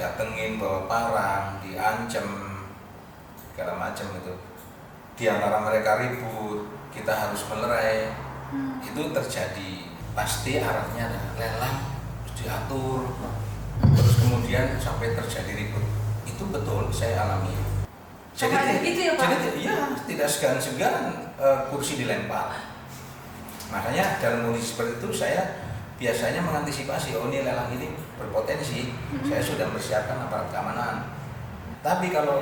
didatengin, bawa parang, diancam, segala macam itu. Di antara mereka ribut, kita harus melerai. Itu terjadi, pasti arahnya adalah lelang, diatur, terus kemudian sampai terjadi ribut. Itu betul saya alami. Jadi gitu ya, Pak? Jadi ya tidak segan-segan kursi dilempar. Makanya dalam kondisi seperti itu saya biasanya mengantisipasi, oh ini lelang ini berpotensi, saya sudah mempersiapkan aparat keamanan. Tapi kalau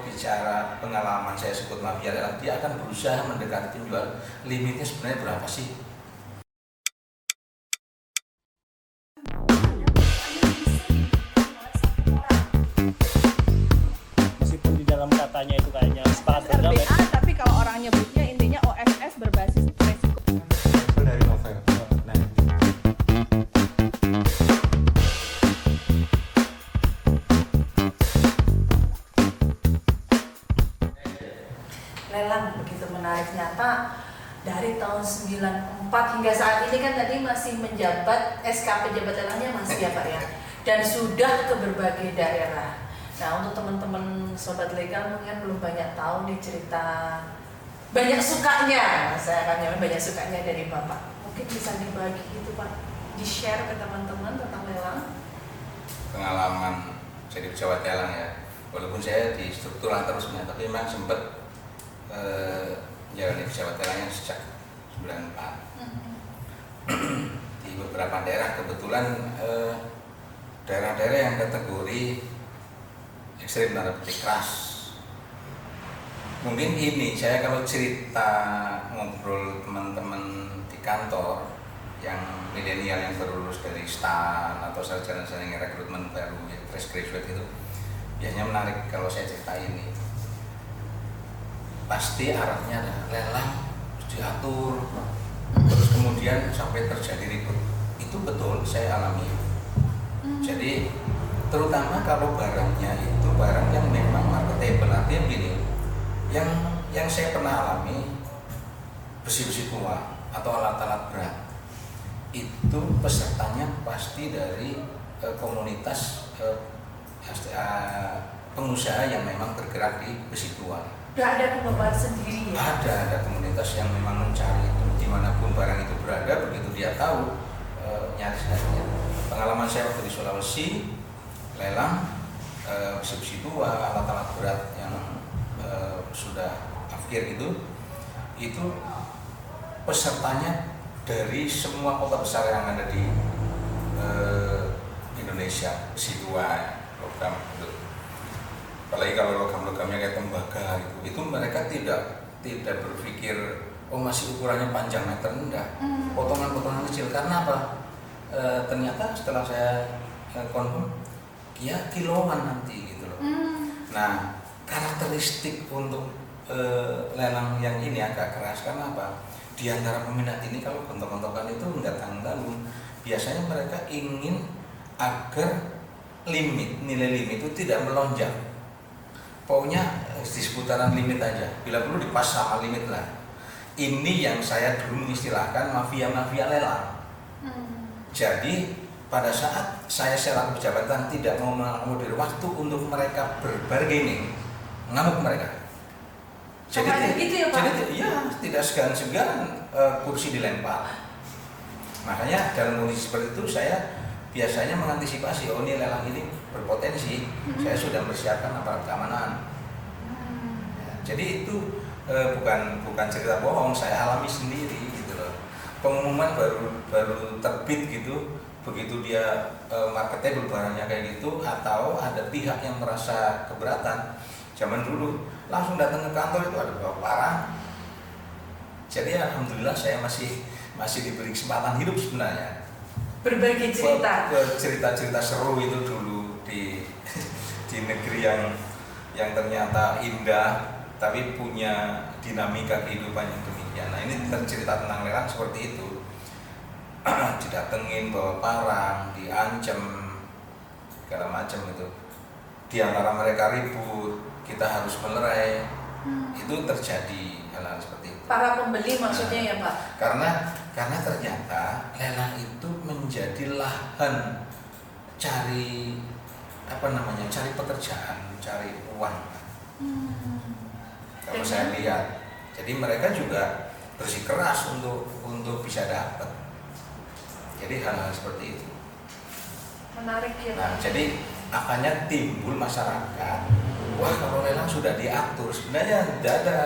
bicara pengalaman saya sebut mafia lelang, dia akan berusaha mendekati penjual, limitnya sebenarnya berapa sih? Meskipun di dalam katanya itu kayaknya sepakat RBA, tapi kalau orang nyebutnya intinya OSS berbasis resiko. Dari novel. Nah, Lelang begitu menarik, nyata dari tahun 94 hingga saat ini kan tadi masih menjabat, SK pejabat lelangnya masih ya Pak ya, dan sudah ke berbagai daerah. Nah untuk teman-teman sobat legal mungkin belum banyak tahu nih cerita banyak sukanya, saya akan nyaman banyak sukanya dari Bapak. Mungkin bisa dibagi gitu Pak, di-share ke teman-teman tentang lelang. Pengalaman jadi pejabat lelang ya, walaupun saya di struktur terusnya, tapi memang sempat menjalani pejabat lelang sejak 94. Di beberapa daerah kebetulan daerah-daerah yang kategori ekstrim tanda petik keras. Mungkin ini saya kalau cerita ngobrol teman-teman di kantor yang milenial yang baru lulus dari STAN atau sarjana-sarjana rekrutmen baru yang fresh graduate itu biasanya menarik kalau saya cerita ini. Pasti arahnya adalah lelang, diatur, terus kemudian sampai terjadi ribut. Itu betul saya alami. Jadi terutama kalau barangnya itu barang yang memang marketable, artinya begini, yang saya pernah alami besi-besi tua atau alat-alat berat itu pesertanya pasti dari komunitas pengusaha yang memang bergerak di besi tua. Udah ada pengembangan sendiri ya? Ada komunitas yang memang mencari itu dimanapun barang itu berada, begitu dia tahu nyaris hasilnya. Pengalaman saya waktu di Sulawesi, lelang besi-besi tua, alat-alat berat yang sudah akhir itu pesertanya dari semua kota besar yang ada di Indonesia, besi tua, logam itu. Apalagi kalau logam-logamnya kayak tembaga itu mereka tidak berpikir oh masih ukurannya panjang meter, enggak, potongan-potongan kecil. Karena apa? Ternyata setelah saya konfirm ya kiloan nanti gitu loh. Nah karakteristik untuk lelang yang ini agak keras karena apa? Di antara peminat ini kalau gontok-gontokan itu enggak tanggung-tanggung. Biasanya mereka ingin agar nilai limit itu tidak melonjak. Pokoknya di seputaran limit aja, bila perlu dipas sama limit lah. Ini yang saya dulu mengistilahkan mafia-mafia lelang. Jadi pada saat saya selaku jabatan tidak mau mengakomodir waktu untuk mereka berbargaining, ngamuk mereka. Jadi gitu ya, Pak? Jadi ya tidak segan-segan kursi dilempar. Makanya dalam kondisi seperti itu saya biasanya mengantisipasi, oh ini lelang ini berpotensi, saya sudah mempersiapkan aparat keamanan. Ya, jadi itu bukan cerita bohong, saya alami sendiri gitu loh. Pengumuman baru terbit gitu, begitu dia marketable barangnya kayak gitu, atau ada pihak yang merasa keberatan, zaman dulu langsung datang ke kantor itu ada bawa parang. Jadi alhamdulillah saya masih diberi kesempatan hidup sebenarnya. Berbagi cerita. Cerita-cerita seru itu dulu di negeri yang ternyata indah tapi punya dinamika kehidupan yang demikian. Nah ini cerita tentang lelang seperti itu. Didatengin, bawa parang, diancam, segala macam itu. Di antara mereka ribut, kita harus melerai. Itu terjadi hal-hal seperti itu. Para pembeli maksudnya ya Pak? Karena ternyata lelang itu menjadi lahan cari cari pekerjaan, cari uang. Kalau Dengan- saya lihat, jadi mereka juga bersikeras untuk bisa dapat. Jadi hal-hal seperti itu. Menarik ya Nah, Pak. jadi akhirnya timbul masyarakat, wah kalau lelang sudah diatur, sebenarnya tidak ada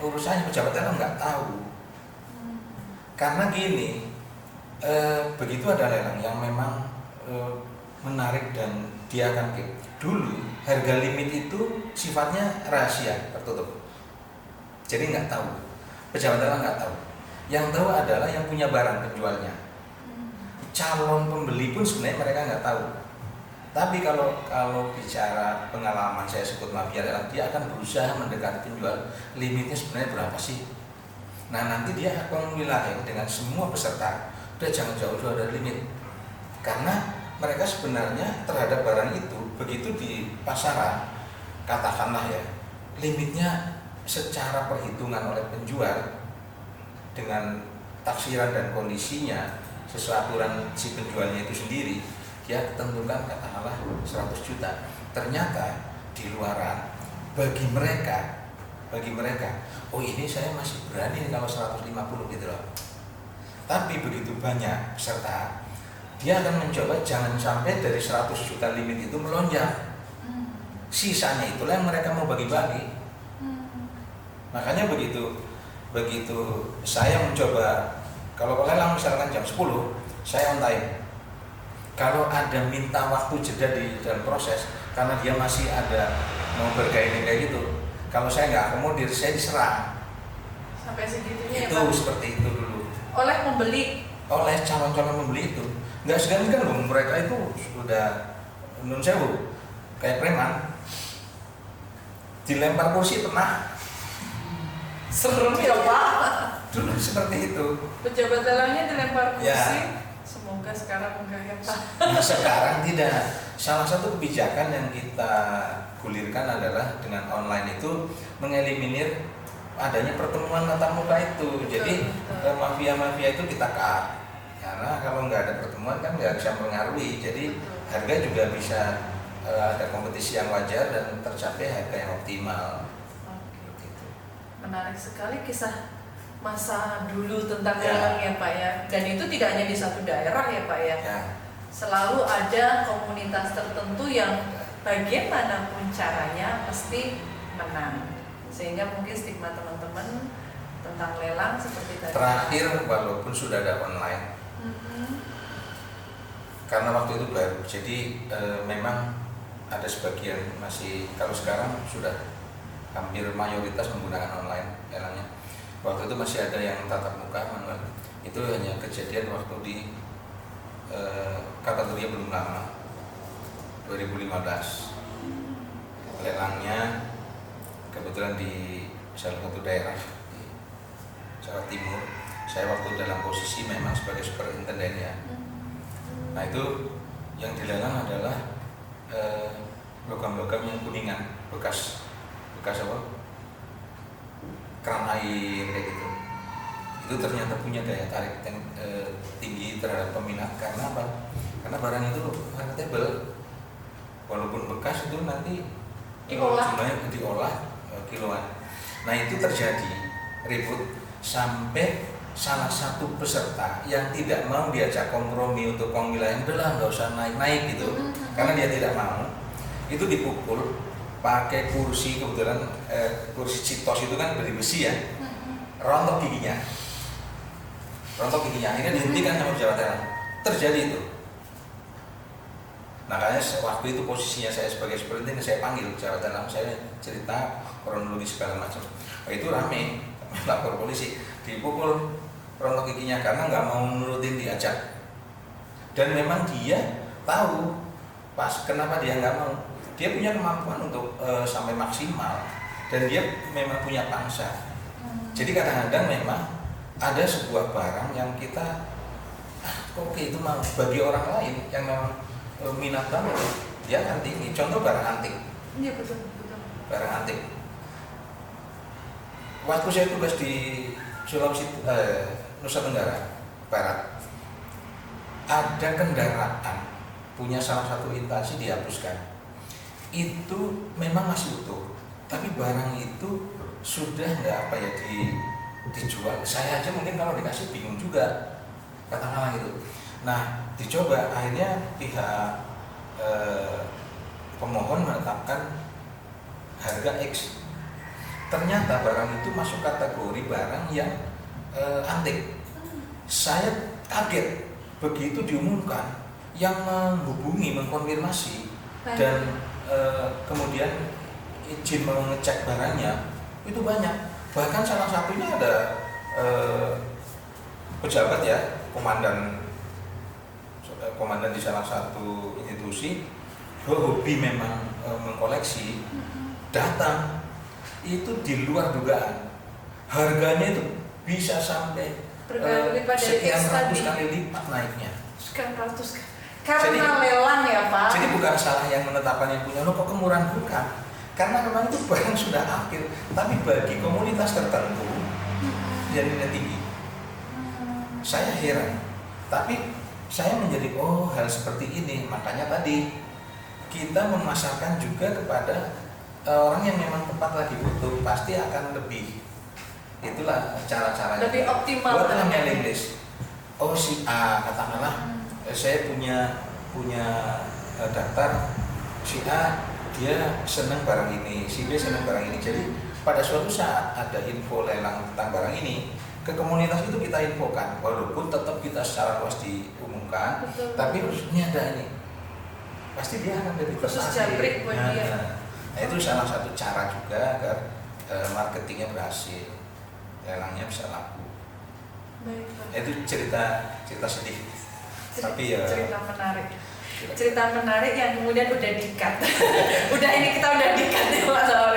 urusannya, pejabat lelang nggak tahu. Karena gini, begitu ada lelang yang memang menarik dan dia akan dulu harga limit itu sifatnya rahasia, tertutup. Jadi nggak tahu, pejabat lelang nggak tahu. Yang tahu adalah yang punya barang penjualnya. Calon pembeli pun sebenarnya mereka nggak tahu. Tapi kalau bicara pengalaman saya sebut mafia lelang, dia akan berusaha mendekati penjual, limitnya sebenarnya berapa sih? Nah nanti dia akan memilah dengan semua peserta, udah jangan jauh-jauh dari limit. Karena mereka sebenarnya terhadap barang itu, begitu di pasaran, katakanlah ya, limitnya secara perhitungan oleh penjual dengan taksiran dan kondisinya sesuai aturan si penjualnya itu sendiri, dia tentukan katakanlah 100 juta. Ternyata di luaran bagi mereka, oh ini saya masih berani kalau 150 gitu loh. Tapi begitu banyak peserta, dia akan mencoba jangan sampai dari 100 juta limit itu melonjak. Sisanya itulah yang mereka mau bagi-bagi. Makanya begitu saya mencoba, kalau lelang misalkan jam 10, saya on time. Kalau ada minta waktu jeda di dalam proses, karena dia masih ada mau bergaining kayak gitu, kalau saya nggak akomodir, saya diserang. Sampai segitunya Itu ya Pak. seperti itu dulu. Oleh pembeli. Oleh calon-calon pembeli itu, nggak segan kan loh, mereka itu sudah nun sewu kayak preman, dilempar kursi pernah. Serem ya Pak. Dulu seperti itu. Pejabat lelangnya dilempar kursi. Ya. Semoga sekarang enggak ya Pak. Nah, sekarang tidak. Salah satu kebijakan yang kita gulirkan adalah dengan online itu mengeliminir adanya pertemuan tatap muka itu. Jadi Betul. mafia-mafia itu kita cut. Karena kalau nggak ada pertemuan kan nggak bisa mengaruhi. Jadi Betul. harga juga bisa ada kompetisi yang wajar dan tercapai harga yang optimal. Oke. Gitu. Menarik sekali kisah masa dulu tentang Ya. lelang ya Pak ya. Dan itu tidak hanya di satu daerah ya Pak ya. Ya. Selalu ada komunitas tertentu yang bagaimanapun caranya pasti menang. Sehingga mungkin stigma teman-teman tentang lelang seperti tadi. Terakhir walaupun sudah ada online, karena waktu itu baru, jadi memang ada sebagian masih, kalau sekarang sudah hampir mayoritas menggunakan online lelangnya. Waktu itu masih ada yang tatap muka manual. Itu hanya kejadian waktu di kategori belum lama, 2015. Lelangnya kebetulan di salah satu daerah di Jawa Timur. Saya waktu dalam posisi memang sebagai superintenden ya. Nah itu yang dilelang adalah logam-logam yang kuningan, bekas apa? Keran air kayak gitu. Itu ternyata punya daya tarik yang tinggi terhadap peminat. Karena apa? Karena barang itu marketable. Walaupun bekas itu nanti jumlahnya diolah kiloan. Nah itu terjadi ribut sampai salah satu peserta yang tidak mau diajak kompromi untuk pemilihan, udahlah nggak usah naik gitu, karena dia tidak mau, itu dipukul pakai kursi, kebetulan kursi citos itu kan dari besi ya, rontok giginya, akhirnya dihentikan sama pejabat lelang. Terjadi itu. Makanya waktu itu posisinya saya sebagai superintenden, saya panggil pejabat lelang, saya cerita kronologi segala macam. Nah, itu rame, lapor polisi, dipukul rontok giginya karena nggak mau nurutin diajak. Dan memang dia tahu pas kenapa dia nggak mau. Dia punya kemampuan untuk sampai maksimal dan dia memang punya pangsa. Jadi kadang-kadang memang ada sebuah barang yang kita oke itu mau bagi orang lain yang memang minat banget, dia akan tinggi. Contoh barang antik. Iya betul. Barang antik. Waktu saya tugas di Sulawesi Nusa Tenggara Barat, ada kendaraan punya salah satu instansi dihapuskan itu memang masih utuh, tapi barang itu sudah nggak dijual. Saya aja mungkin kalau dikasih bingung juga, katakanlah gitu. Nah, dicoba, akhirnya pihak pemohon menetapkan harga X. Ternyata barang itu masuk kategori barang yang antik. Saya kaget begitu diumumkan, yang menghubungi, mengkonfirmasi dan kemudian izin mau ngecek barangnya itu banyak. Bahkan salah satunya ada pejabat ya, komandan di salah satu institusi, hobi memang mengkoleksi, datang itu di luar dugaan, harganya itu bisa sampai sekian ratus kali lipat naiknya. Sekian ratus karena lelang ya Pak. Jadi bukan salah yang menetapkan yang punya, lo kok kemurahan, bukan, karena memang itu barang sudah akhir, tapi bagi komunitas tertentu yang nilai tinggi. Saya heran, tapi saya menjadi hal seperti ini, makanya tadi kita memasarkan juga kepada orang yang memang tempat lagi butuh, pasti akan lebih, itulah cara-caranya. Lebih optimal. Buatlah mailing list. Si A katakanlah, saya punya daftar si A, dia senang barang ini, si B senang barang ini. Jadi pada suatu saat ada info lelang tentang barang ini, ke komunitas itu kita infokan, walaupun tetap kita secara luas diumumkan. Betul. Tapi ini ada ini, pasti dia akan lebih khusus tertarik. jabrik buat dia. Nah, itu salah satu cara juga agar marketingnya berhasil, lelangnya bisa laku. Baik, Pak. Itu cerita sedih, tapi ya cerita menarik yang kemudian udah di-cut. Udah ini kita udah di-cut ya Pak sama